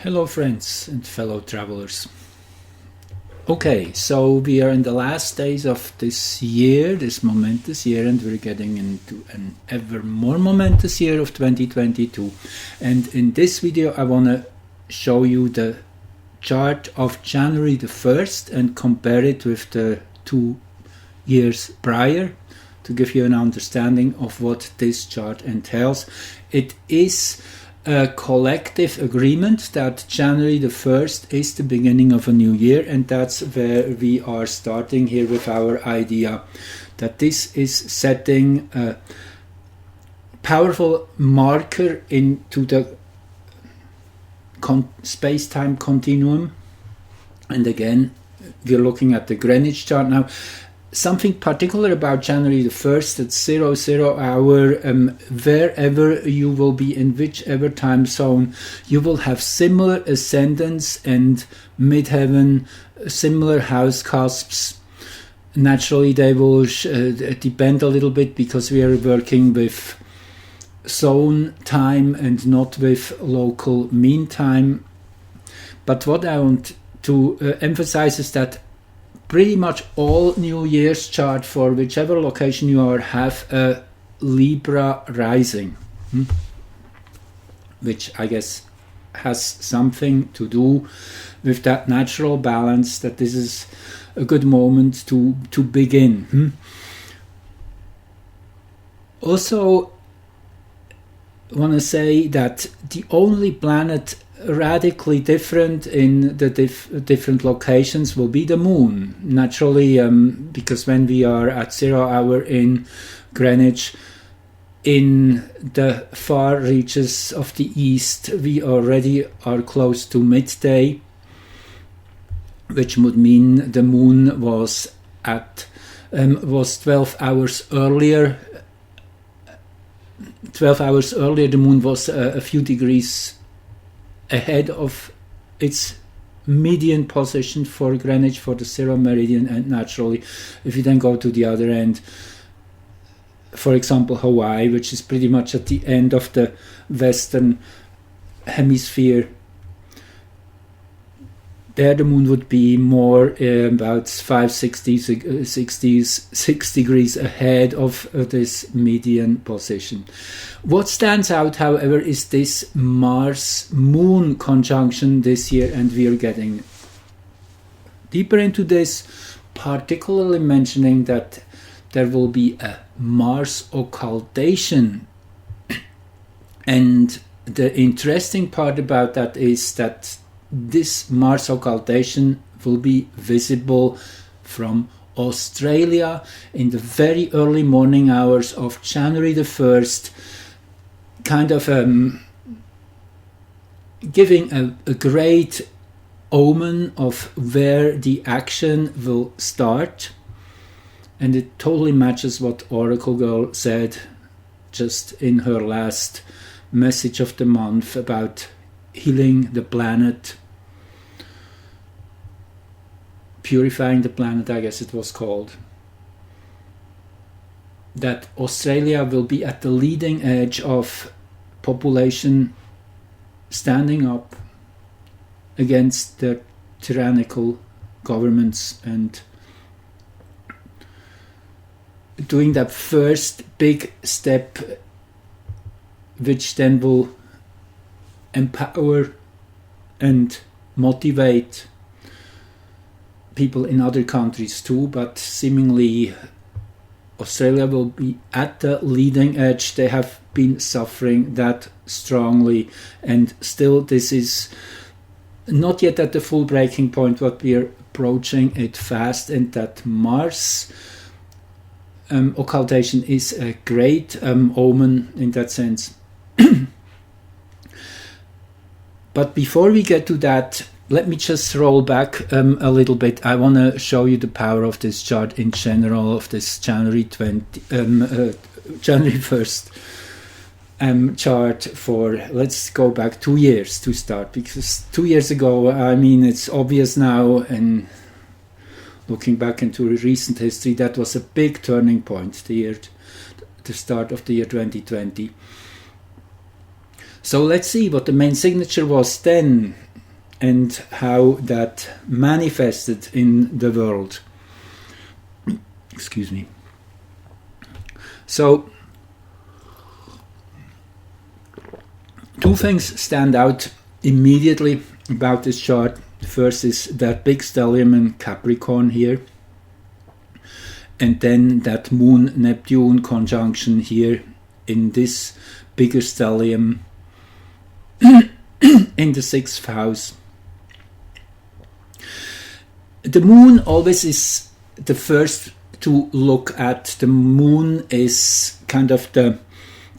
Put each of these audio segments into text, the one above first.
Hello friends and fellow travelers. Okay, so we are in the last days of this year, this momentous year, and we're getting into an ever more momentous year of 2022. And in this video I want to show you the chart of January the 1st and compare it with the 2 years prior to give you an understanding of what this chart entails. It is a collective agreement that January the 1st is the beginning of a new year, and that's where we are starting here with our idea that this is setting a powerful marker into the space-time continuum. And again, we're looking at the Greenwich chart now. Something particular about January the 1st at 00 hour, wherever you will be in whichever time zone, you will have similar ascendants and midheaven, similar house cusps. Naturally, they will depend a little bit because we are working with zone time and not with local mean time. But what I want to emphasize is that pretty much all New Year's chart for whichever location you are have a Libra rising, which I guess has something to do with that natural balance, that this is a good moment to begin. Also, I want to say that the only planet radically different in the different locations will be the moon. Naturally, because when we are at 0 hour in Greenwich, in the far reaches of the east, we already are close to midday, which would mean the moon was at was 12 hours earlier. 12 hours earlier, the moon was a few degrees ahead of its median position for Greenwich, for the 0 meridian. And naturally, if you then go to the other end, for example Hawaii, which is pretty much at the end of the western hemisphere, there the moon would be more about 6 degrees ahead of this median position. What stands out, however, is this Mars-Moon conjunction this year, and we are getting deeper into this, particularly mentioning that there will be a Mars occultation. And the interesting part about that is that this Mars occultation will be visible from Australia in the very early morning hours of January the 1st, kind of giving a great omen of where the action will start. And it totally matches what Oracle Girl said just in her last message of the month about healing the planet, purifying the planet, I guess it was called. That Australia will be at the leading edge of population standing up against the tyrannical governments and doing that first big step, which then will empower and motivate people in other countries too. But seemingly Australia will be at the leading edge. They have been suffering that strongly, and still this is not yet at the full breaking point, but we are approaching it fast. And that Mars occultation is a great omen in that sense. But before we get to that, let me just roll back a little bit. I want to show you the power of this chart in general, of this January 1st chart for, let's go back 2 years to start, because 2 years ago, I mean, it's obvious now, and looking back into recent history, that was a big turning point, the start of the year 2020. So let's see what the main signature was then. and how that manifested in the world. Excuse me. So, two things stand out immediately about this chart. First is that big stellium in Capricorn here, and then that Moon-Neptune conjunction here in this bigger stellium in the 6th house. The Moon always is the first to look at. The Moon is kind of the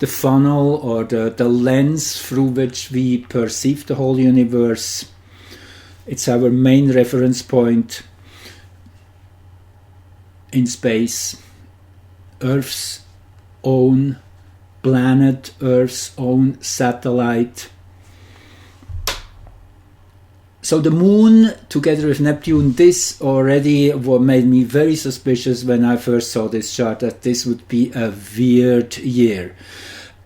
funnel or the lens through which we perceive the whole universe. It's our main reference point in space. Earth's own planet, Earth's own satellite. So the Moon, together with Neptune, this already made me very suspicious when I first saw this chart, that this would be a weird year.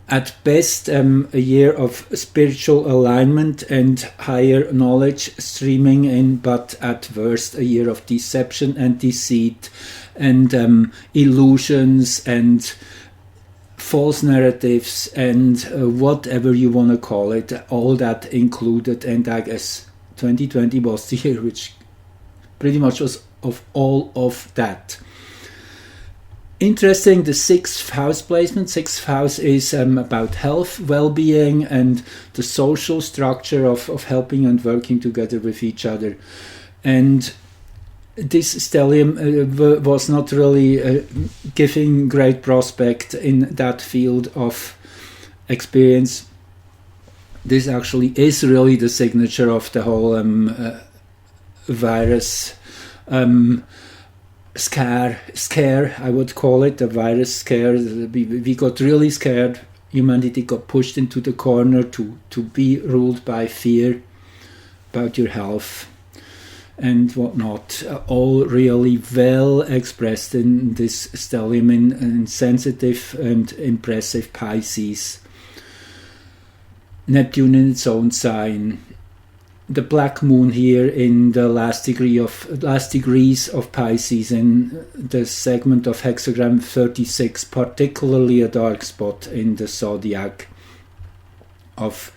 At best, a year of spiritual alignment and higher knowledge streaming in, but at worst, a year of deception and deceit and illusions and false narratives and whatever you want to call it, all that included. And I guess 2020 was the year which pretty much was of all of that. Interesting, the 6th house placement. 6th house is about health, well-being, and the social structure of helping and working together with each other. And this stellium was not really giving great prospect in that field of experience. This actually is really the signature of the whole virus scare, I would call it, the virus scare. We got really scared. Humanity got pushed into the corner to be ruled by fear about your health and whatnot. All really well expressed in this stellium in sensitive and impressive Pisces. Neptune in its own sign. The black moon here in the last degrees of Pisces in the segment of hexagram 36, particularly a dark spot in the zodiac of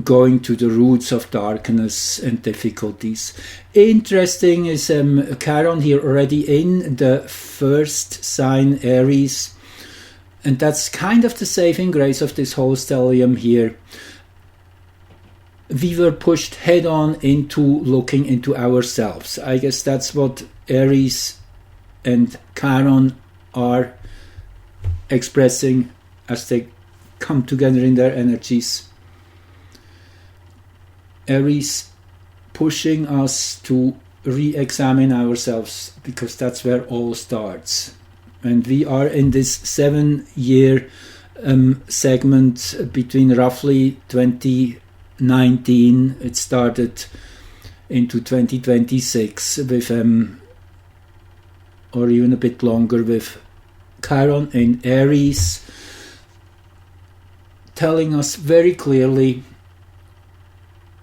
going to the roots of darkness and difficulties. Interesting is Chiron here already in the first sign, Aries, and that's kind of the saving grace of this whole stellium here. We were pushed head on into looking into ourselves. I guess that's what Aries and Chiron are expressing as they come together in their energies. Aries pushing us to re-examine ourselves, because that's where all starts. And we are in this 7-year segment between roughly 2019, it started into 2026 with or even a bit longer, with Chiron in Aries telling us very clearly,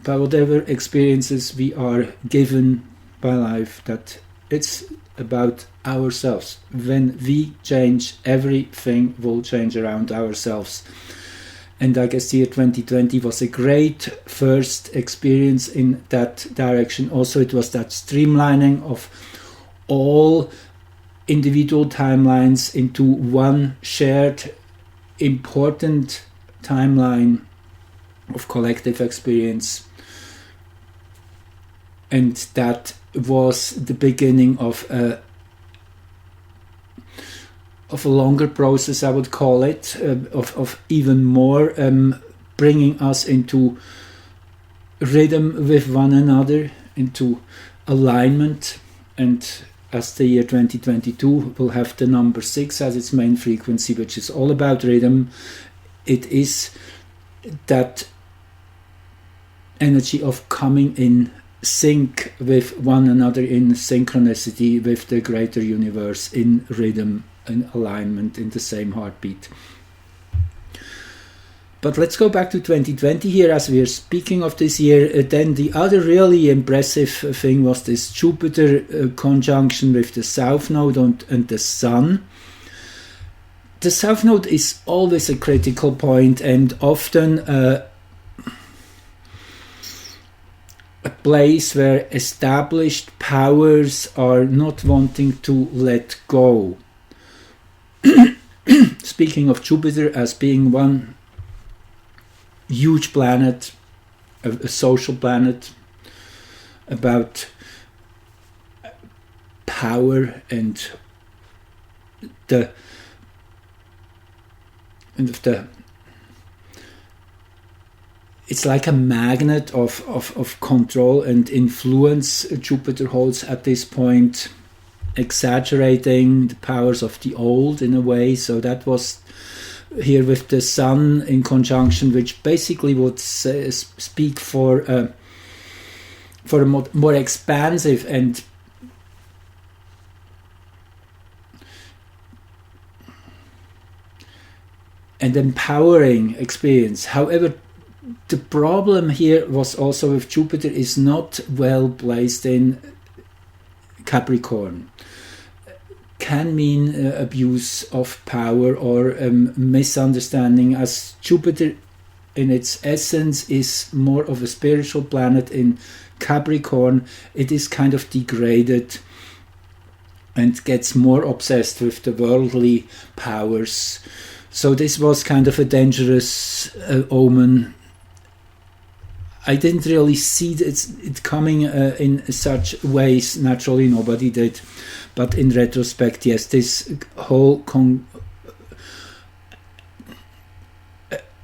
by whatever experiences we are given by life, that it's about ourselves. When we change, everything will change around ourselves. And I guess the year 2020 was a great first experience in that direction. Also, it was that streamlining of all individual timelines into one shared important timeline of collective experience. And that was the beginning of a longer process, I would call it, of even more bringing us into rhythm with one another, into alignment. And as the year 2022 will have the number 6 as its main frequency, which is all about rhythm, it is that energy of coming in sync with one another, in synchronicity with the greater universe, in rhythm, in alignment, in the same heartbeat. But let's go back to 2020 here, as we are speaking of this year. Then the other really impressive thing was this Jupiter conjunction with the South Node and the Sun. The South Node is always a critical point, and often a place where established powers are not wanting to let go. Speaking of Jupiter as being one huge planet, a social planet, about power and the it's like a magnet of control and influence Jupiter holds at this point, exaggerating the powers of the old in a way. So that was here with the Sun in conjunction, which basically would speak for a more expansive and empowering experience. However, the problem here was also with Jupiter is not well placed in Capricorn. Can mean abuse of power or misunderstanding, as Jupiter in its essence is more of a spiritual planet. In Capricorn it is kind of degraded and gets more obsessed with the worldly powers. So this was kind of a dangerous omen. I didn't really see it coming in such ways. Naturally, nobody did. But in retrospect, yes, this whole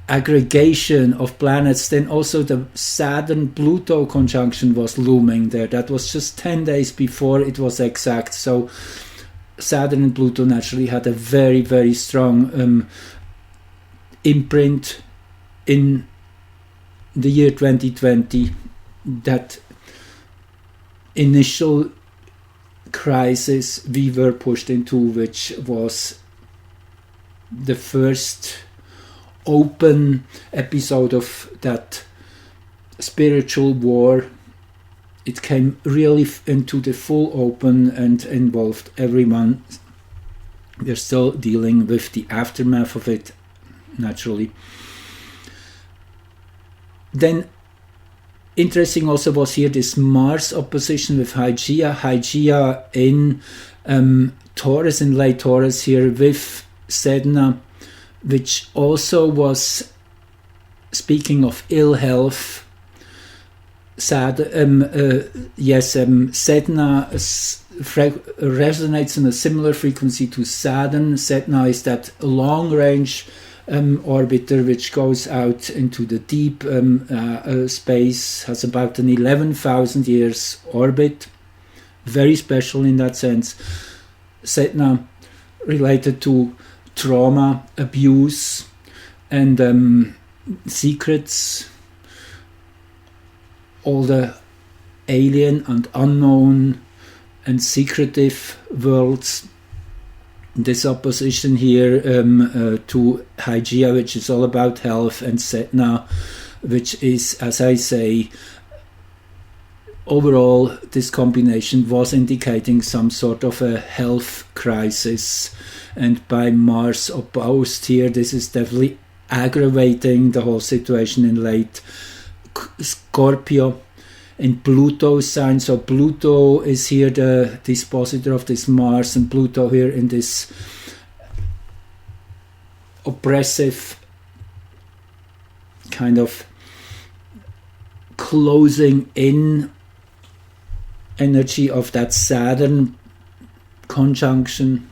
aggregation of planets, then also the Saturn-Pluto conjunction was looming there. That was just 10 days before it was exact. So Saturn and Pluto naturally had a very, very strong imprint in the year 2020. That initial crisis we were pushed into, which was the first open episode of that spiritual war. It came really into the full open and involved everyone. We're still dealing with the aftermath of it, naturally. Then interesting also was here this Mars opposition with Hygeia. Hygeia in Taurus, in late Taurus here, with Sedna, which also was, speaking of ill health, Sedna resonates on a similar frequency to Saturn. Sedna is that long-range orbiter which goes out into the deep space, has about an 11,000 years orbit, very special in that sense. Sedna related to trauma, abuse, and secrets, all the alien and unknown and secretive worlds. This opposition here to Hygeia, which is all about health, and Sedna, which is, as I say, overall this combination was indicating some sort of a health crisis. And by Mars opposed here, this is definitely aggravating the whole situation in late Scorpio. In Pluto's sign, so Pluto is here the dispositor of this Mars, and Pluto here in this oppressive kind of closing in energy of that Saturn conjunction,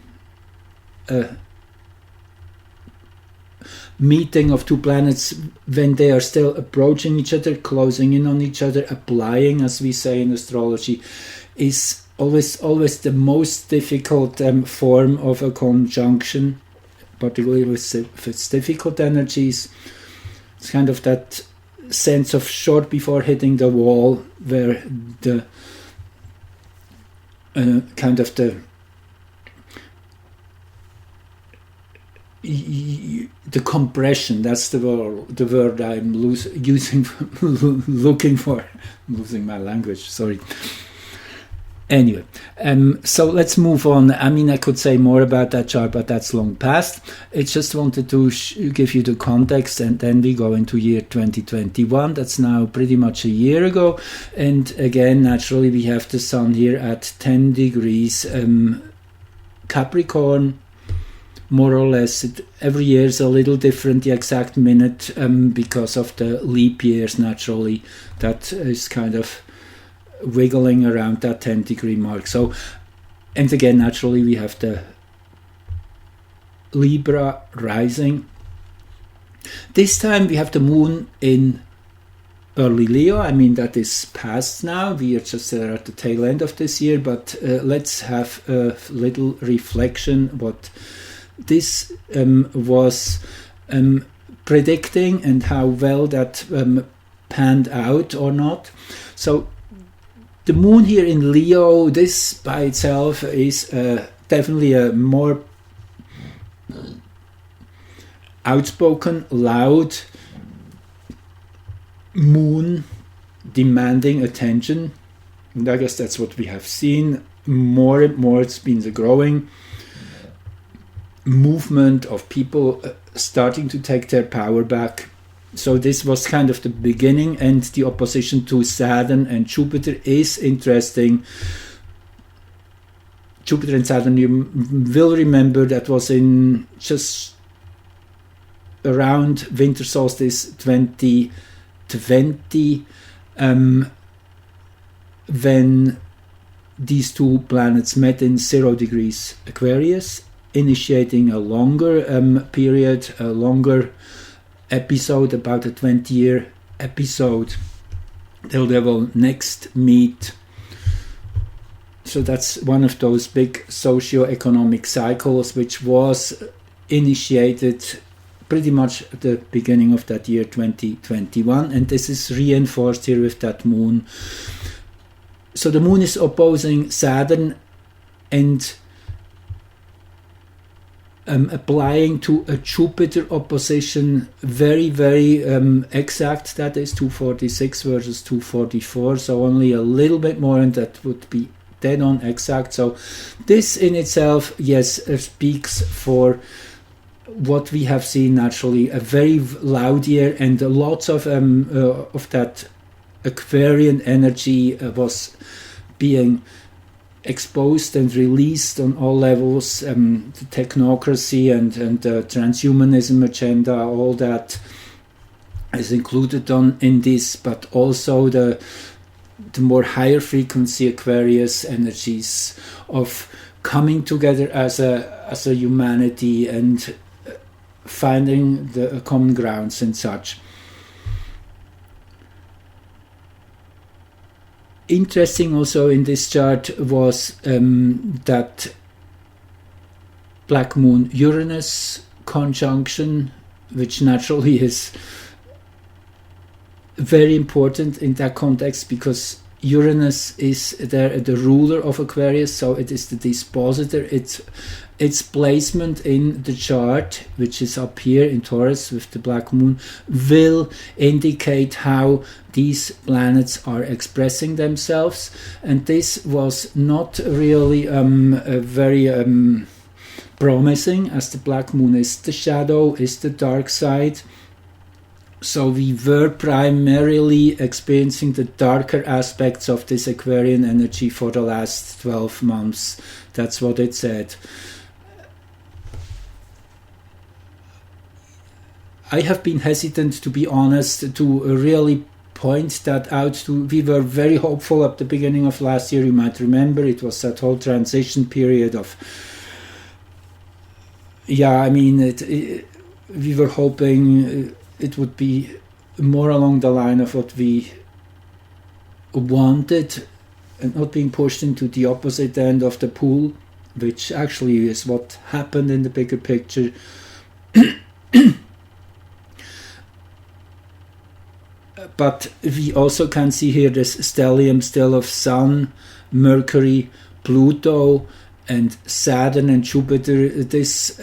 meeting of two planets when they are still approaching each other, closing in on each other, applying, as we say in astrology, is always the most difficult form of a conjunction, particularly with its difficult energies. It's kind of that sense of short before hitting the wall, where the kind of the the compression, that's the word I'm using, looking for. I'm losing my language, sorry. Anyway, so let's move on. I mean, I could say more about that chart, but that's long past. I just wanted to give you the context, and then we go into year 2021. That's now pretty much a year ago. And again, naturally, we have the sun here at 10 degrees Capricorn, more or less. Every year is a little different, the exact minute, because of the leap years, naturally. That is kind of wiggling around that 10 degree mark. So, and again, naturally, we have the Libra rising. This time we have the moon in early Leo. I mean, that is past now. We are just at the tail end of this year, but let's have a little reflection what this was predicting and how well that panned out or not. So the moon here in Leo, this by itself is definitely a more outspoken, loud moon demanding attention. And I guess that's what we have seen more and more. It's been the growing movement of people starting to take their power back. So this was kind of the beginning, and the opposition to Saturn and Jupiter is interesting. Jupiter and Saturn, you will remember, that was in just around winter solstice 2020, when these two planets met in 0 degrees Aquarius, initiating a longer period, a longer episode, about a 20-year episode, till they will next meet. So that's one of those big socio-economic cycles which was initiated pretty much at the beginning of that year 2021, and this is reinforced here with that moon. So the moon is opposing Saturn and applying to a Jupiter opposition, very, very exact. That is 246 versus 244, so only a little bit more, and that would be dead on exact. So this in itself, yes, speaks for what we have seen naturally, a very loud year, and lots of that Aquarian energy was being exposed and released on all levels. The technocracy and the transhumanism agenda, all that is included in this, but also the more higher frequency Aquarius energies of coming together as a humanity and finding the common grounds and such. Interesting also in this chart was that Black Moon Uranus conjunction, which naturally is very important in that context, because Uranus is the ruler of Aquarius, so it is the dispositor. Its placement in the chart, which is up here in Taurus with the Black Moon, will indicate how these planets are expressing themselves. And this was not really very promising, as the Black Moon is the shadow, is the dark side. So we were primarily experiencing the darker aspects of this Aquarian energy for the last 12 months. That's what it said. I have been hesitant, to be honest, to really point that out. We were very hopeful at the beginning of last year. You might remember it was that whole transition period of, we were hoping it would be more along the line of what we wanted and not being pushed into the opposite end of the pool, which actually is what happened in the bigger picture. But we also can see here this stellium still of Sun, Mercury, Pluto, and Saturn and Jupiter. This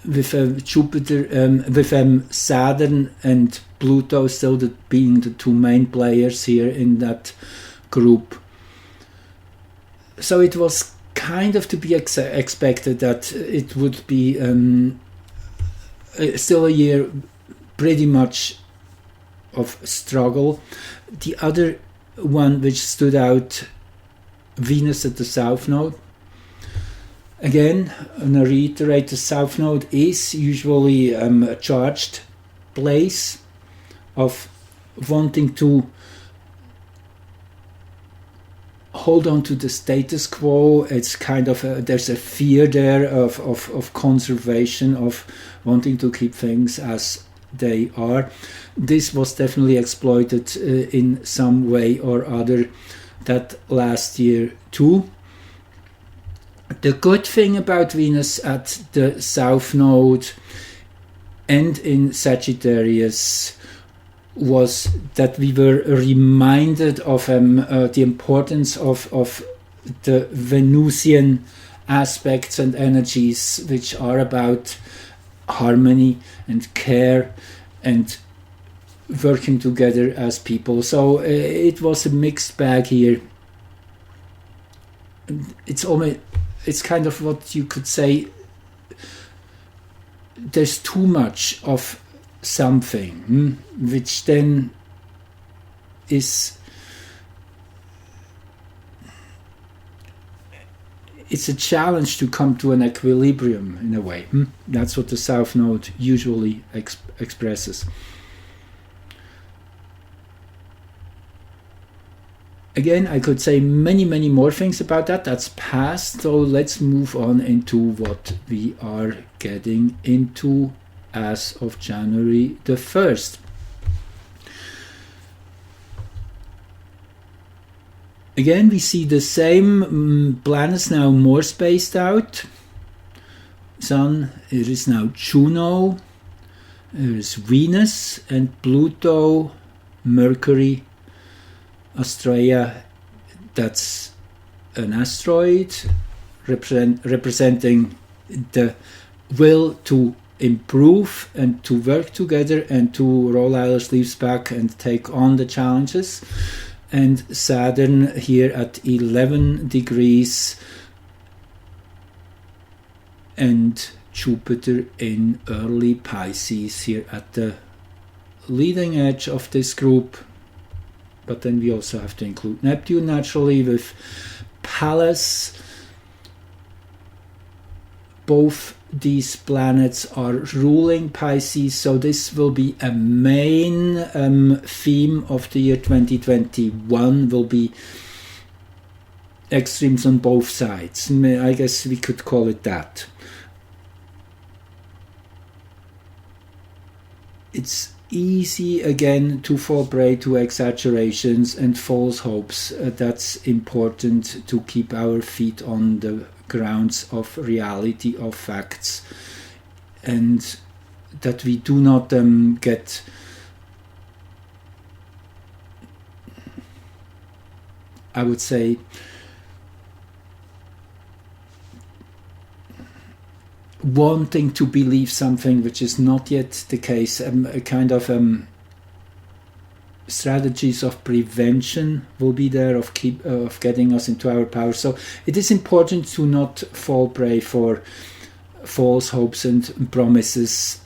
Jupiter, with Saturn and Pluto still being the two main players here in that group. So it was kind of to be expected that it would be still a year pretty much of struggle. The other one which stood out, Venus at the South Node. Again, I'm going to reiterate, the South Node is usually a charged place of wanting to hold on to the status quo. It's kind of there's a fear there of conservation, of wanting to keep things as they are. This was definitely exploited in some way or other that last year too. The good thing about Venus at the South Node and in Sagittarius was that we were reminded of the importance of the Venusian aspects and energies, which are about harmony and care and working together as people. So it was a mixed bag here. It's kind of what you could say, there's too much of something, which then is, it's a challenge to come to an equilibrium in a way. That's what the South Node usually expresses. Again, I could say many more things about that. That's past, so let's move on into what we are getting into as of January the 1st. Again, we see the same planets now more spaced out. Sun, it is now Juno, there is Venus and Pluto, Mercury, Australia, that's an asteroid representing the will to improve and to work together and to roll our sleeves back and take on the challenges. And Saturn here at 11 degrees and Jupiter in early Pisces here at the leading edge of this group. But then we also have to include Neptune naturally with Pallas. Both these planets are ruling Pisces, so this will be a main theme of the year 2021, will be extremes on both sides. I guess we could call it that. It's easy again to fall prey to exaggerations and false hopes. That's important to keep our feet on the grounds of reality, of facts, and that we do not get I would say wanting to believe something which is not yet the case. A kind of strategies of prevention will be there of getting us into our power. So it is important to not fall prey for false hopes and promises.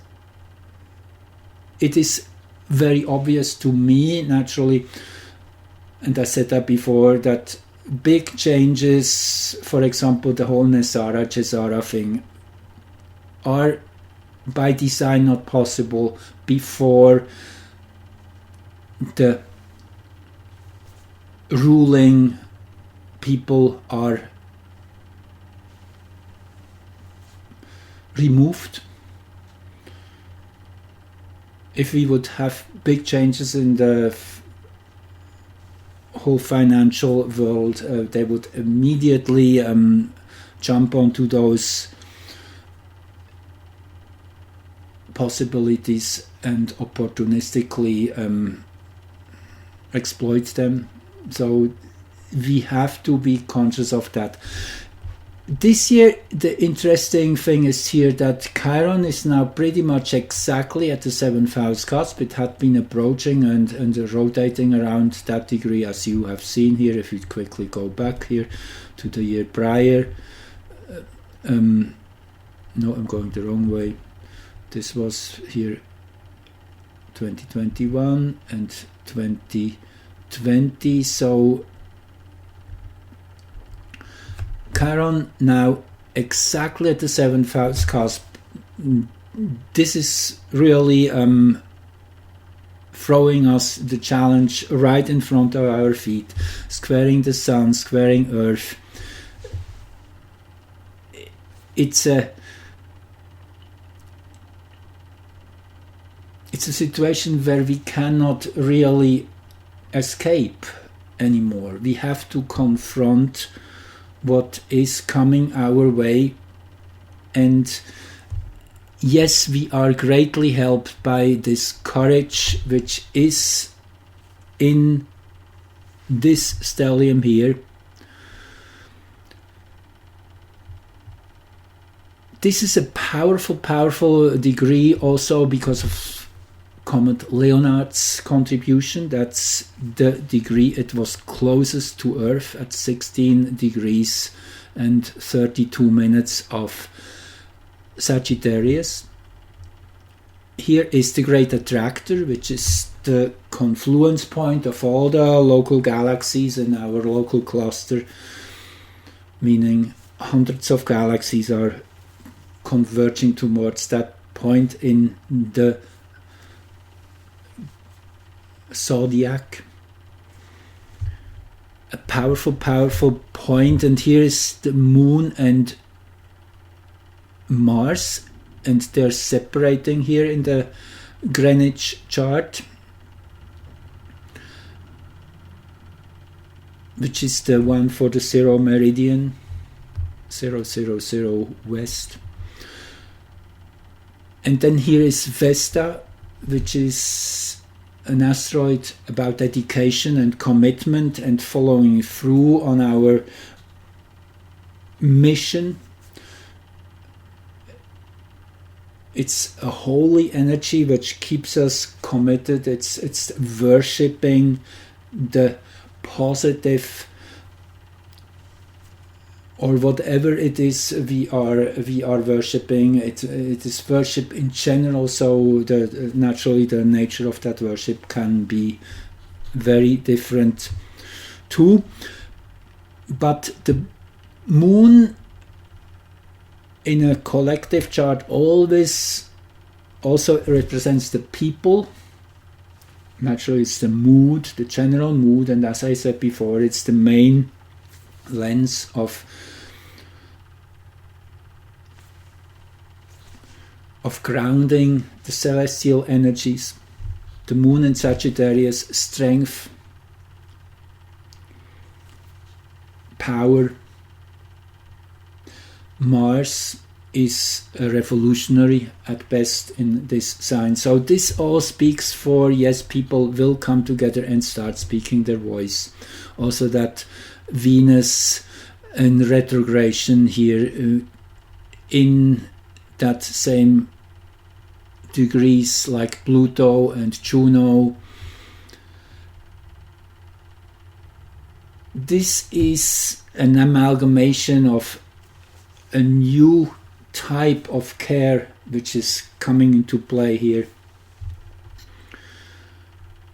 It is very obvious to me naturally, and I said that before, that big changes, for example the whole Nesara-Cesara thing, are by design not possible before the ruling people are removed. If we would have big changes in the whole financial world, they would immediately jump onto those possibilities and opportunistically exploit them. So we have to be conscious of that. This year, the interesting thing is here that Chiron is now pretty much exactly at the 7th house cusp. It had been approaching and rotating around that degree, as you have seen here. If you quickly go back here to the year prior. No, I'm going the wrong way. This was here 2021 and 2020. So Chiron now exactly at the 7th house cusp. This is really throwing us the challenge right in front of our feet, squaring the sun, squaring Earth. It's a situation where we cannot really escape anymore. We have to confront what is coming our way, and yes, we are greatly helped by this courage which is in this stellium here. This is a powerful degree also because of comet Leonard's contribution. That's the degree it was closest to Earth at 16 degrees and 32 minutes of Sagittarius. Here is the great attractor, which is the confluence point of all the local galaxies in our local cluster, meaning hundreds of galaxies are converging towards that point in the zodiac. A powerful point, and here is the moon and Mars, and they're separating here in the Greenwich chart, which is the one for the 0 meridian, 000 west. And then here is Vesta, which is an asteroid about dedication and commitment and following through on our mission. It's a holy energy which keeps us committed. It's worshipping the positive, or whatever it is we are worshipping. It is worship in general, so naturally the nature of that worship can be very different too. But the moon in a collective chart always also represents the people. Naturally it's the mood, the general mood, and as I said before, it's the main lens of grounding the celestial energies. The moon in Sagittarius, strength, power. Mars is a revolutionary at best in this sign. So this all speaks for, yes, people will come together and start speaking their voice. Also that Venus in retrogression here in that same degrees like Pluto and Juno. This is an amalgamation of a new type of care which is coming into play here.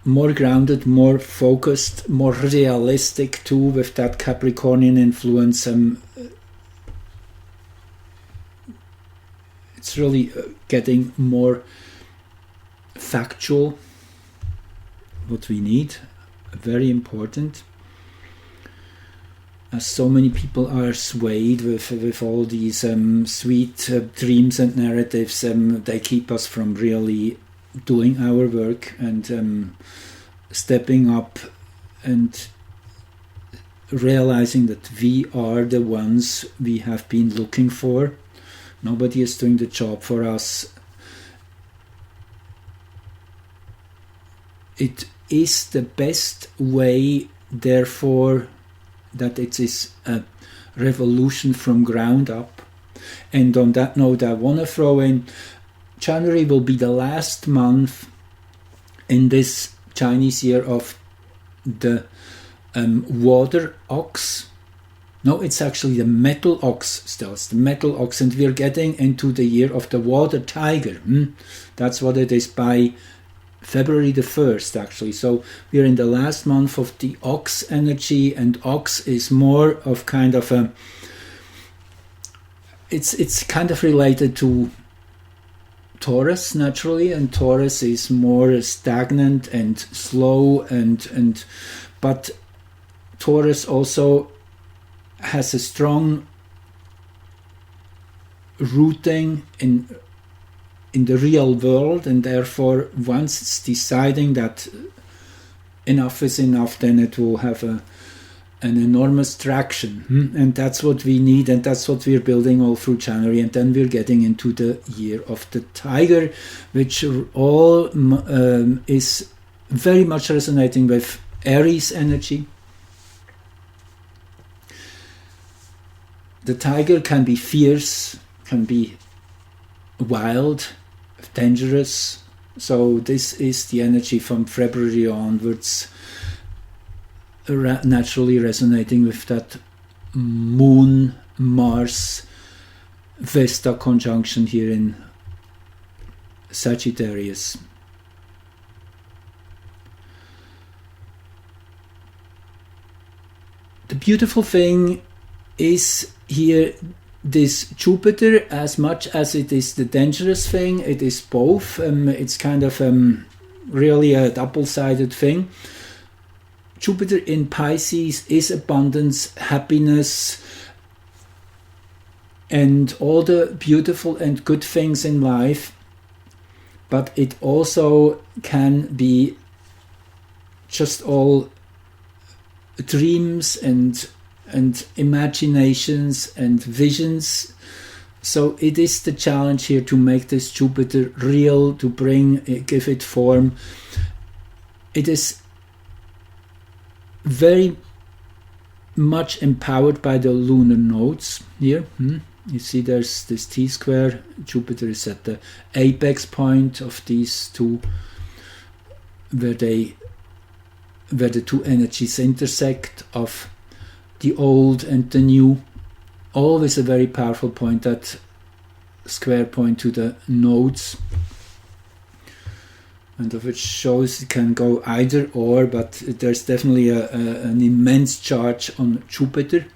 More grounded, more focused, more realistic too, with that Capricornian influence. It's really getting more factual, what we need, very important. As so many people are swayed with all these sweet dreams and narratives, they keep us from really doing our work and stepping up and realizing that we are the ones we have been looking for. Nobody is doing the job for us. It is the best way, therefore, that it is a revolution from ground up. And on that note, I want to throw in, January will be the last month in this Chinese year of the water ox. No, it's actually the metal ox still. It's the metal ox, and we're getting into the year of the water tiger. That's what it is by February the 1st, actually. So we're in the last month of the ox energy, and ox is more of kind of a... It's kind of related to Taurus naturally, and Taurus is more stagnant and slow, and but Taurus also has a strong rooting in the real world, and therefore once it's deciding that enough is enough, then it will have an enormous traction. And that's what we need, and that's what we're building all through January. And then we're getting into the year of the tiger, which all is very much resonating with Aries energy. The tiger can be fierce, can be wild, dangerous. So this is the energy from February onwards, naturally resonating with that Moon Mars Vesta conjunction here in Sagittarius. The beautiful thing is here this Jupiter, as much as it is the dangerous thing, it is both. It's kind of really a double-sided thing. Jupiter in Pisces is abundance, happiness, and all the beautiful and good things in life, but it also can be just all dreams and imaginations and visions. So it is the challenge here to make this Jupiter real, to give it form. It is very much empowered by the lunar nodes here. You see there's this T-square. Jupiter is at the apex point of these two, where the two energies intersect, of the old and the new. Always a very powerful point, that square point to the nodes, and of which shows it can go either or, but there's definitely an immense charge on Jupiter.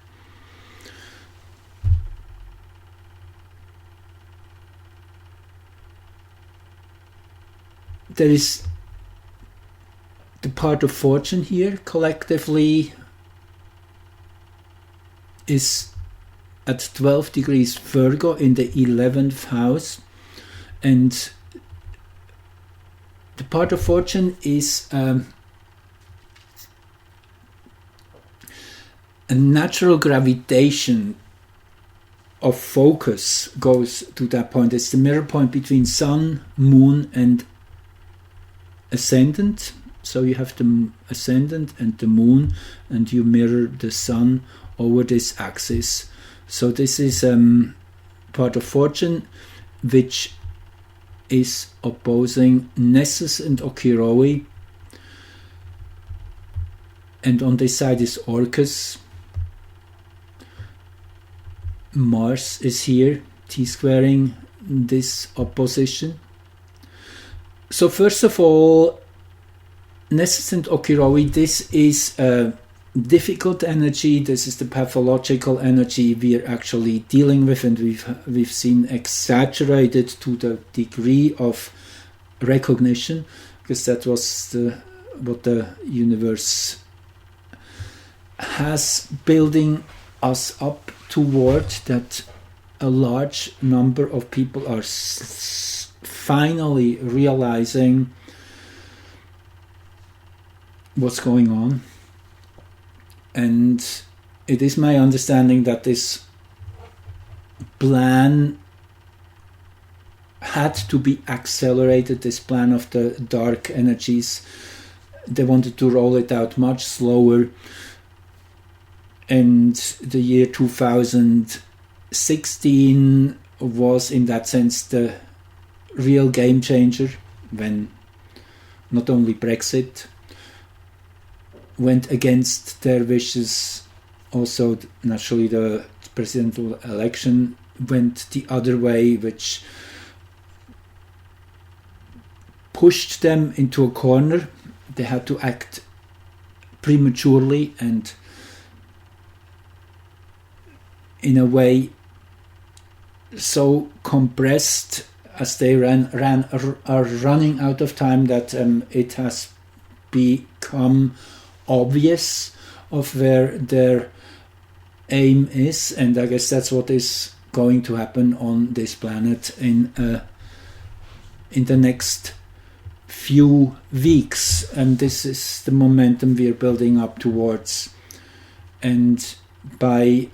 There is the part of fortune here, collectively, is at 12 degrees Virgo in the 11th house, and the part of fortune is a natural gravitation of focus goes to that point. It's the mirror point between Sun, Moon, and Ascendant. So you have the Ascendant and the Moon, and you mirror the Sun over this axis. So this is part of fortune, which is opposing Nessus and Okiroe, and on this side is Orcus. Mars is here, T-squaring this opposition. So first of all, Nessus and Okiroe, this is a difficult energy. This is the pathological energy we are actually dealing with, and we've seen exaggerated to the degree of recognition, because that was what the universe has building us up toward, that a large number of people are finally realizing what's going on. And it is my understanding that this plan had to be accelerated, this plan of the dark energies. They wanted to roll it out much slower, And the year 2016 was in that sense the real game changer, when not only Brexit went against their wishes, also naturally the presidential election went the other way, which pushed them into a corner. They had to act prematurely and in a way so compressed, as they are running out of time, that it has become obvious of where their aim is, and I guess that's what is going to happen on this planet in the next few weeks, and this is the momentum we are building up towards. And by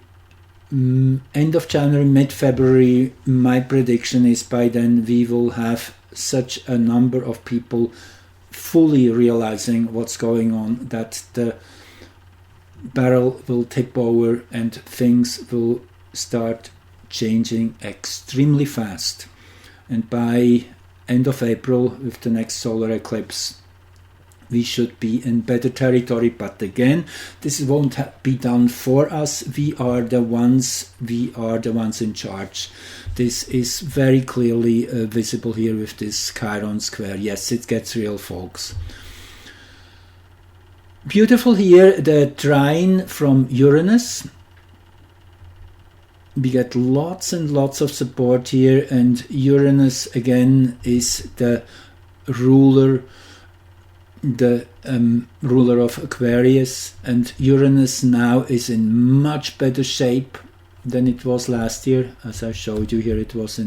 end of January, mid-February, my prediction is by then we will have such a number of people fully realizing what's going on that the barrel will tip over and things will start changing extremely fast. And by end of April, with the next solar eclipse, we should be in better territory. But again, this won't be done for us. We are the ones in charge. This is very clearly visible here with this Chiron square. Yes, it gets real, folks. Beautiful here, the trine from Uranus. We get lots and lots of support here, and Uranus again is the ruler of Aquarius, and Uranus now is in much better shape than it was last year. As I showed you here, it was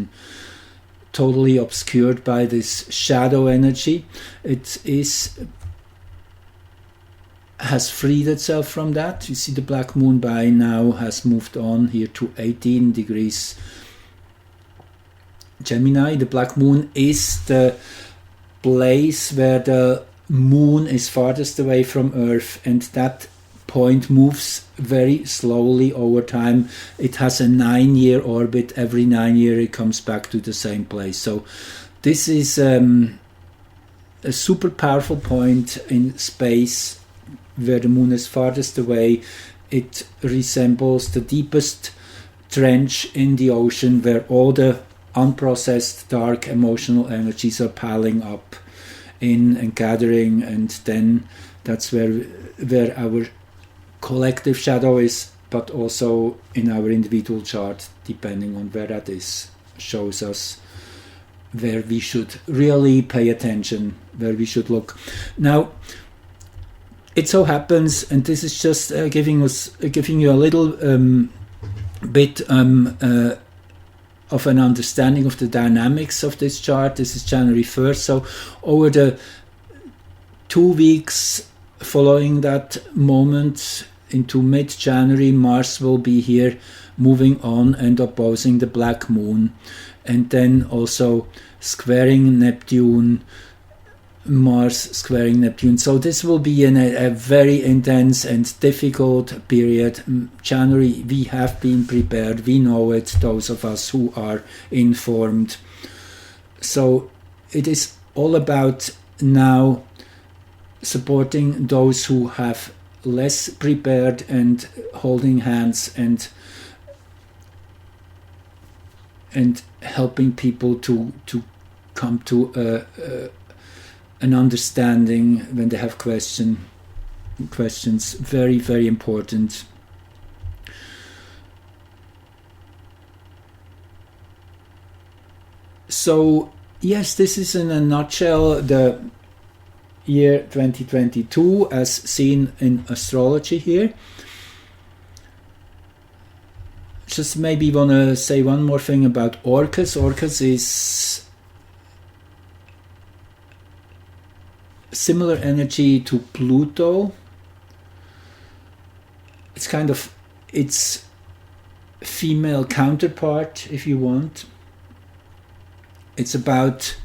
totally obscured by this shadow energy. It has freed itself from that. You see the black moon by now has moved on here to 18 degrees Gemini. The black moon is the place where the moon is farthest away from Earth, and that point moves very slowly over time. It has a 9-year orbit. Every 9 years it comes back to the same place. So this is a super powerful point in space where the moon is farthest away. It resembles the deepest trench in the ocean where all the unprocessed dark emotional energies are piling up in and gathering, and then that's where our collective shadow is, but also in our individual chart, depending on where that is, shows us where we should really pay attention, where we should look. Now, it so happens, and this is just giving you a little bit of an understanding of the dynamics of this chart. This is January 1st, so over the 2 weeks following that moment into mid-January, Mars will be here moving on and opposing the black moon, and then also squaring Neptune, Mars squaring Neptune. So this will be in a very intense and difficult period. January, we have been prepared, we know it, those of us who are informed. So it is all about now supporting those who have less prepared and holding hands and helping people to come to an understanding when they have questions. Very, very important. So yes, this is in a nutshell the year 2022 as seen in astrology here. Just maybe want to say one more thing about Orcus. Orcus is similar energy to Pluto. It's kind of its female counterpart, if you want. It's about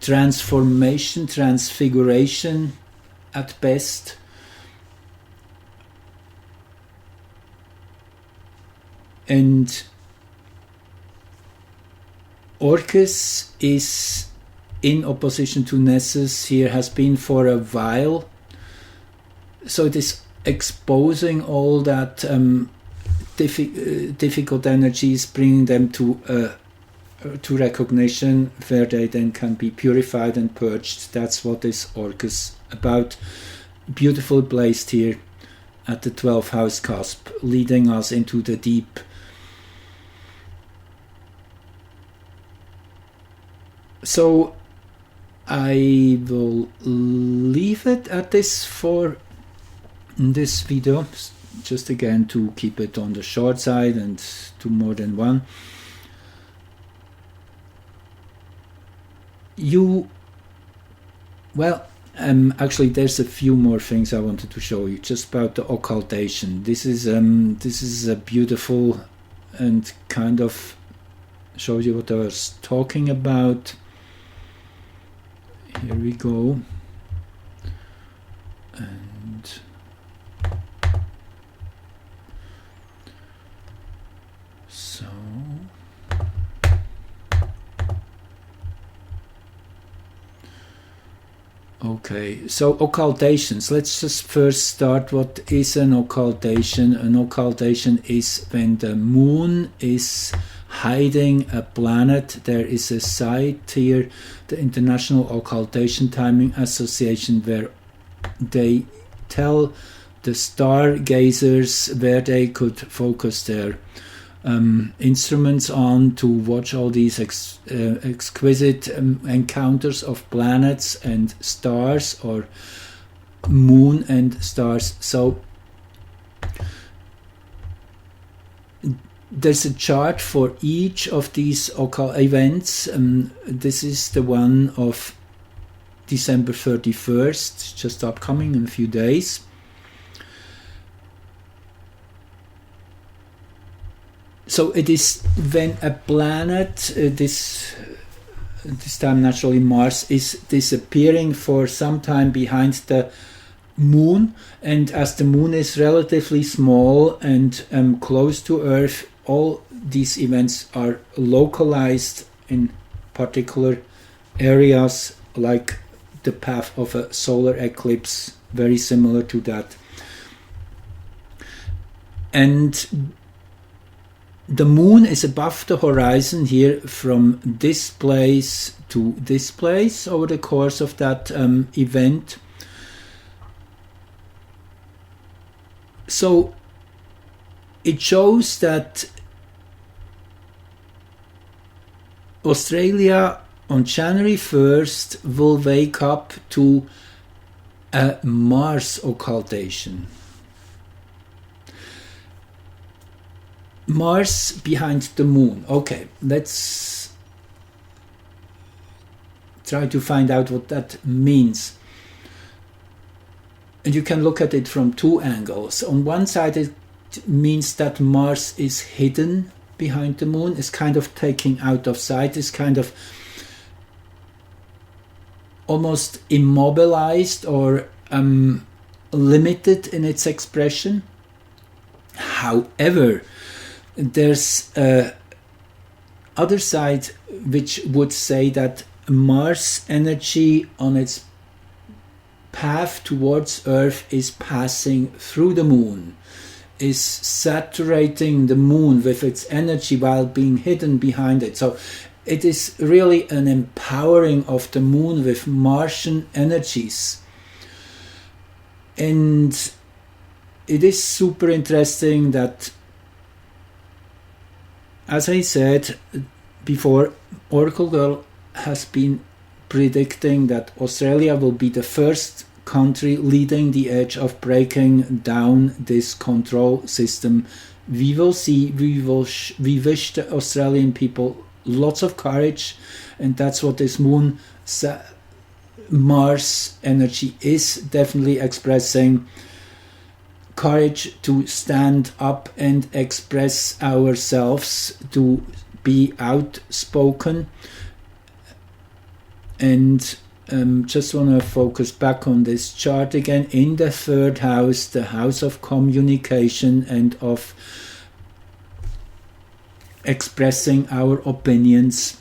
transformation, transfiguration at best. And Orcus is in opposition to Nessus here, has been for a while. So it is exposing all that difficult energies, bringing them to recognition, where they then can be purified and purged. That's what is Orcus about. Beautifully placed here at the 12th house cusp, leading us into the deep. So I will leave it at this for this video, just again to keep it on the short side and to more than one. Actually, there's a few more things I wanted to show you, just about the occultation. This is a beautiful and kind of shows you what I was talking about. Here we go. And so okay, so occultations. Let's just first start. What is an occultation? An occultation is when the moon is hiding a planet. There is a site here, the International Occultation Timing Association, where they tell the stargazers where they could focus their instruments on to watch all these exquisite encounters of planets and stars, or moon and stars. So there's a chart for each of these occult events. This is the one of December 31st, just upcoming in a few days. So it is when a planet, this time naturally Mars, is disappearing for some time behind the moon, and as the moon is relatively small and close to Earth, all these events are localized in particular areas, like the path of a solar eclipse, very similar to that. And the moon is above the horizon here from this place to this place over the course of that event. So it shows that Australia on January 1st will wake up to a Mars occultation. Mars behind the moon. Okay, let's try to find out what that means. And you can look at it from two angles. On one side, it means that Mars is hidden behind the moon, is kind of taken out of sight, is kind of almost immobilized or limited in its expression. However, there's a other side which would say that Mars energy on its path towards Earth is passing through the moon, is saturating the moon with its energy while being hidden behind it. So it is really an empowering of the moon with Martian energies. And it is super interesting that, as I said before, Oracle Girl has been predicting that Australia will be the first country leading the edge of breaking down this control system. We will see. We wish the Australian people lots of courage, and that's what this moon Mars energy is definitely expressing. Courage to stand up and express ourselves, to be outspoken. And just want to focus back on this chart again. In the third house, the house of communication and of expressing our opinions,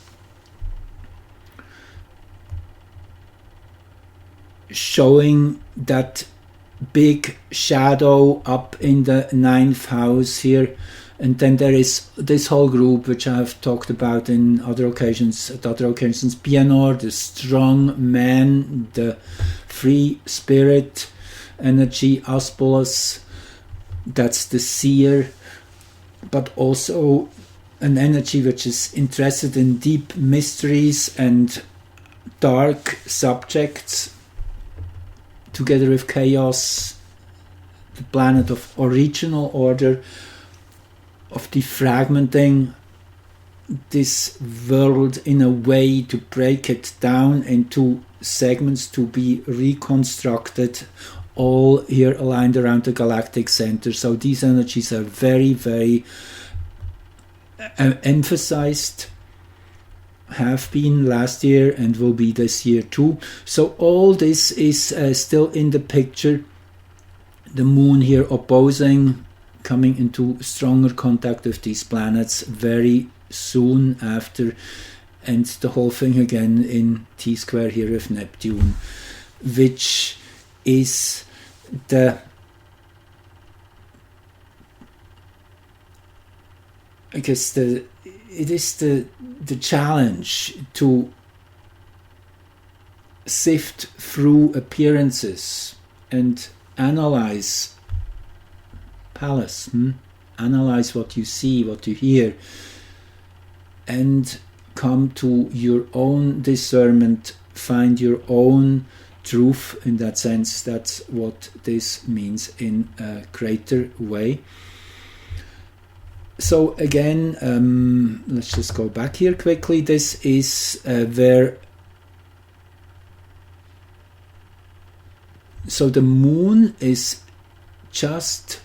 showing that big shadow up in the 9th house here. And then there is this whole group which I have talked about in other occasions, Pianor, the strong man, the free spirit energy, Aspolos, that's the seer, but also an energy which is interested in deep mysteries and dark subjects, together with Chaos, the planet of original order, of defragmenting this world in a way to break it down into segments to be reconstructed, all here aligned around the galactic center. So these energies are very, very emphasized, have been last year and will be this year too. So all this is still in the picture. The moon here opposing, coming into stronger contact with these planets very soon after, and the whole thing again in T-square here with Neptune, which is the challenge to sift through appearances and analyze analyze what you see, what you hear, and come to your own discernment, find your own truth. In that sense, that's what this means in a greater way. So again, let's just go back here quickly. This is where, so the moon is just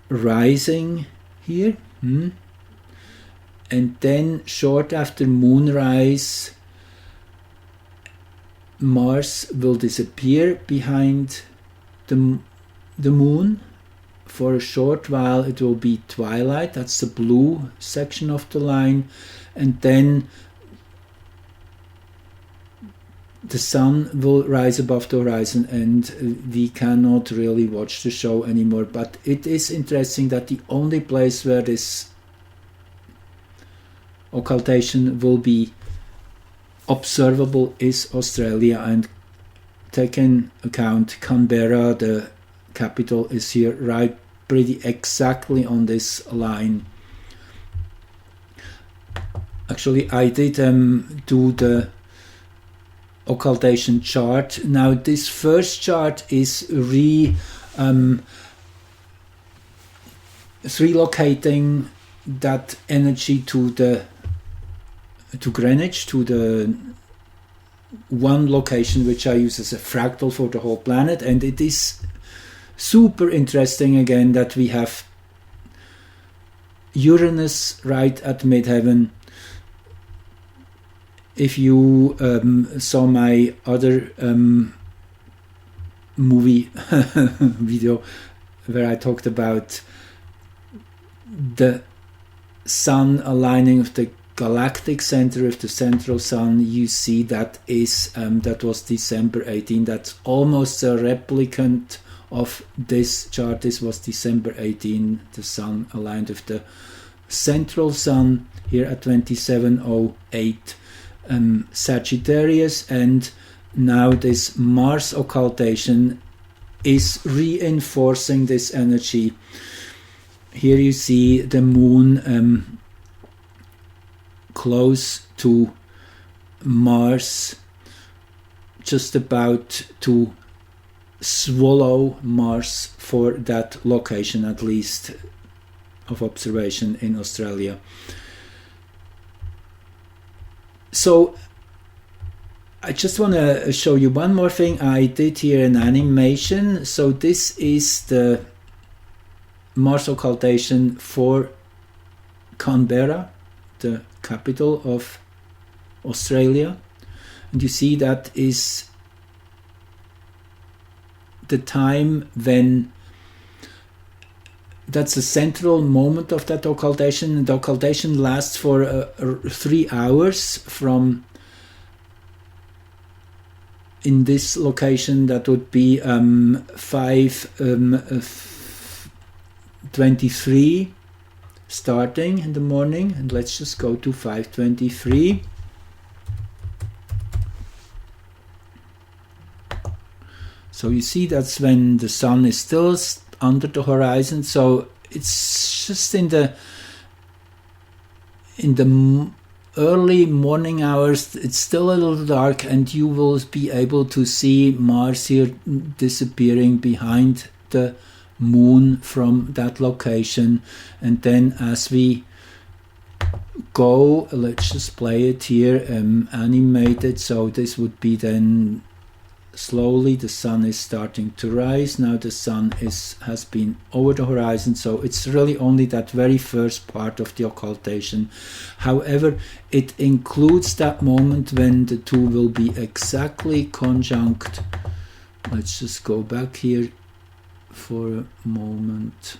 rising here, and then short after moonrise, Mars will disappear behind the moon. For a short while it will be twilight, that's the blue section of the line, and then the sun will rise above the horizon and we cannot really watch the show anymore. But it is interesting that the only place where this occultation will be observable is Australia, and take in account Canberra, the capital, is here right pretty exactly on this line. Actually, I did do the occultation chart. Now this first chart is relocating that energy to Greenwich, to the one location which I use as a fractal for the whole planet. And it is super interesting again that we have Uranus right at midheaven. If you saw my other movie video where I talked about the sun aligning with the galactic center with the central sun, you see that is that was December 18. That's almost a replicant of this chart. This was December 18, the sun aligned with the central sun here at 2708 Sagittarius. And now this Mars occultation is reinforcing this energy. Here you see the moon close to Mars, just about to swallow Mars for that location, at least of observation in Australia. So I just want to show you one more thing. I did here an animation. So this is the Mars occultation for Canberra, the capital of Australia. And you see that is the time when that's the central moment of that occultation. The occultation lasts for 3 hours from, in this location, that would be 5:23 starting in the morning, and let's just go to 5:23. So you see that's when the sun is still under the horizon, so it's just in the early morning hours, it's still a little dark, and you will be able to see Mars here disappearing behind the moon from that location. And then as we go, let's just play it here, animated, so this would be then slowly the sun is starting to rise. Now the sun has been over the horizon, so it's really only that very first part of the occultation. However, it includes that moment when the two will be exactly conjunct. Let's just go back here for a moment.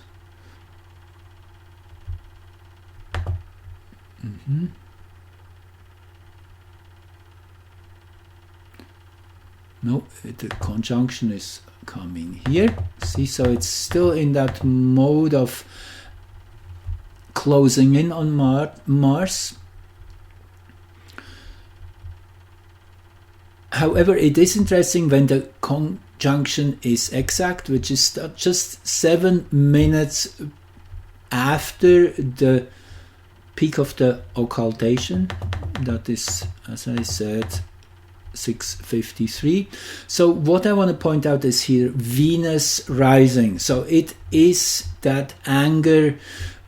No, the conjunction is coming here. See, so it's still in that mode of closing in on Mars. However, it is interesting when the conjunction is exact, which is just 7 minutes after the peak of the occultation. That is, as I said, 6:53. So what I want to point out is here Venus rising. So it is that anger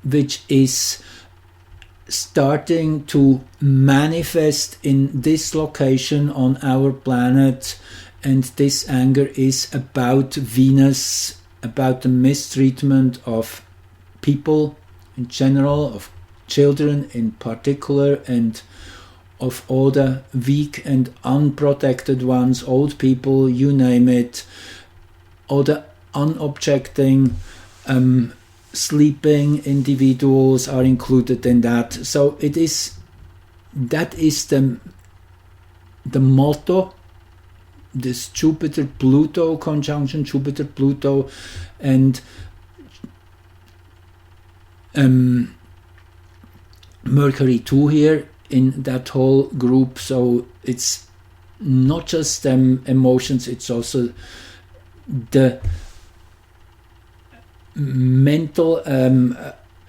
which is starting to manifest in this location on our planet, and this anger is about Venus, about the mistreatment of people in general, of children in particular, and of all the weak and unprotected ones, old people, you name it, all the unobjecting, sleeping individuals are included in that. So that is the motto, this Jupiter-Pluto conjunction, Jupiter-Pluto, and Mercury too here in that whole group. So it's not just emotions, it's also the mental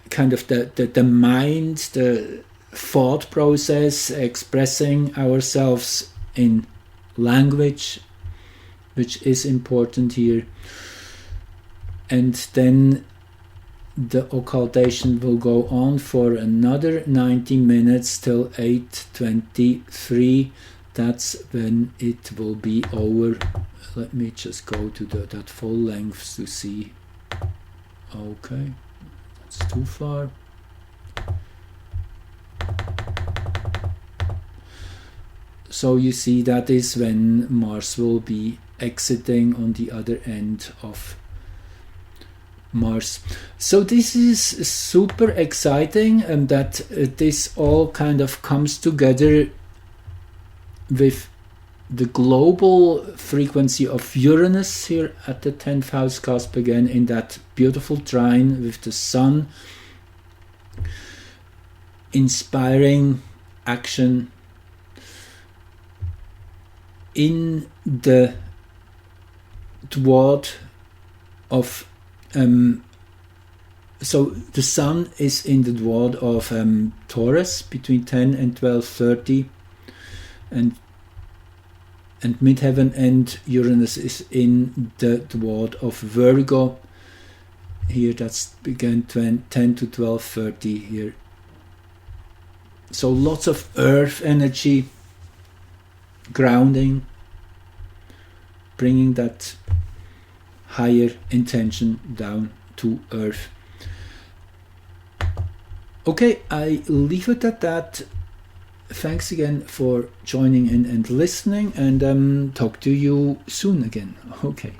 kind of the mind, the thought process, expressing ourselves in language, which is important here. And then the occultation will go on for another 90 minutes till 8:23. That's when it will be over. Let me just go to that full length to see. Okay, that's too far. So you see that is when Mars will be exiting on the other end of Mars. So this is super exciting, and that this all kind of comes together with the global frequency of Uranus here at the 10th house cusp, again in that beautiful trine with the sun, inspiring action in the dwad of so the sun is in the dwad of Taurus between 10 and 12:30, and midheaven, and Uranus is in the dwad of Virgo here. That's again 10 to 12:30 here. So lots of earth energy, grounding, bringing that higher intention down to earth. Okay, I leave it at that. Thanks again for joining in and listening, and talk to you soon again. Okay.